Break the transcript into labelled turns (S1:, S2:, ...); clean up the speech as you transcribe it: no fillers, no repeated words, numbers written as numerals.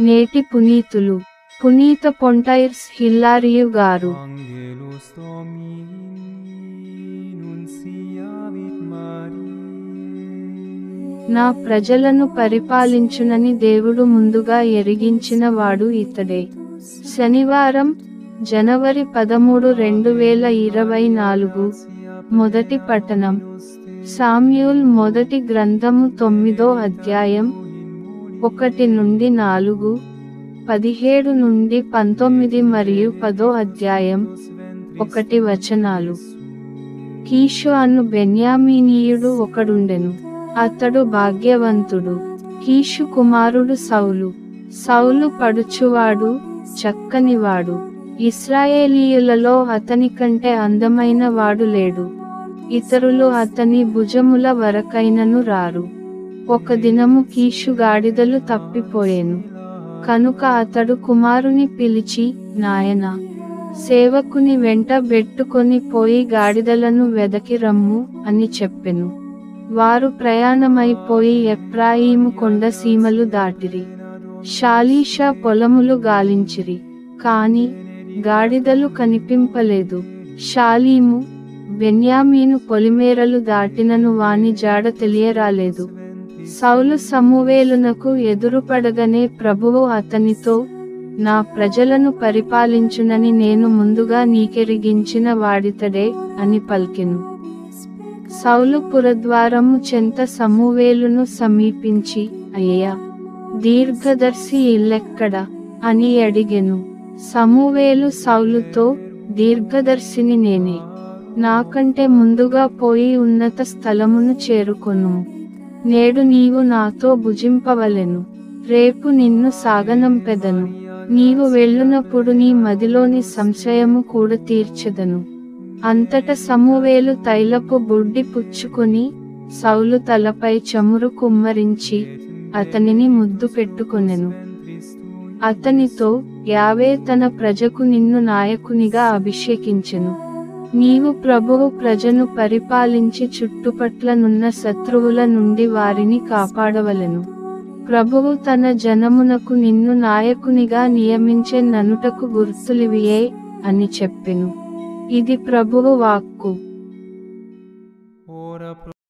S1: నేటి పునీతులు పునీత పొంటైర్స్ హిల్లారియు గారు. నా ప్రజలను పరిపాలించునని దేవుడు ముందుగా ఎరిగించిన వాడు ఇతడే. శనివారం, జనవరి 13, 2024. మొదటి పఠనం సామ్యూల్ మొదటి గ్రంథము 9వ అధ్యాయం 1-4, 17 నుండి 19 మరియు 10వ అధ్యాయం 1 వచనాలు. కీషు అను బెన్యామీనీయుడు ఒకడుండెను. అతడు భాగ్యవంతుడు. కీషు కుమారుడు సౌలు. సౌలు పడుచువాడు, చక్కనివాడు. ఇశ్రాయేలీయులలో అతని కంటే అందమైన వాడు లేడు. ఇతరులు అతని భుజముల వరకైనను రారు. ఒక దినము కీషు గాడిదలు తప్పిపోయెను. కనుక అతడు కుమారుని పిలిచి, నాయనా, సేవకుని వెంట బెట్టుకొని పోయి గాడిదలను వెదకి రమ్ము అని చెప్పెను. వారు ప్రయాణమైపోయి ఎఫ్రాయిము కొండ సీమలు దాటిరి. షాలీషా పొలములు గాలించిరి, కాని గాడిదలు కనిపింపలేదు. షాలీము, బెన్యామీను పొలిమేరలు దాటినను వాని జాడ తెలియరాలేదు. సౌలు సమూవేలునకు ఎదురుపడగనే ప్రభువు అతనితో, నా ప్రజలను పరిపాలించునని నేను ముందుగా నీకెరిగించిన వాడితడే అని పలికెను. సౌలు పురద్వారము చెంత సమూవేలును సమీపించి, అయ్యా, దీర్ఘదర్శి ఇల్లెక్కడ అని అడిగెను. సమూవేలు సౌలుతో, దీర్ఘదర్శిని నేనే. నాకంటే ముందుగా పోయి ఉన్నత స్థలమును చేరుకొను. నేడు నీవు నాతో భుజింపవలెను. రేపు నిన్ను సాగనంపెదను. నీవు వెళ్ళునప్పుడు నీ మదిలోని సంశయము కూడా తీర్చెదను. అంతట సమూవేలు తైలపు బుడ్డి పుచ్చుకొని సౌలు తలపై చమురు కుమ్మరించి అతనిని ముద్దు పెట్టుకొనెను. అతనితో, యావే తన ప్రజకు నిన్ను నాయకునిగా అభిషేకించెను. నీవు ప్రభువు ప్రజను పరిపాలించి చుట్టుపట్లనున్న శత్రువుల నుండి వారిని కాపాడవలెను. ప్రభువు తన జనమునకు నిన్ను నాయకునిగా నియమించెననుటకు గుర్తులివియే అని చెప్పెను. ఇది ప్రభువు వాక్కు.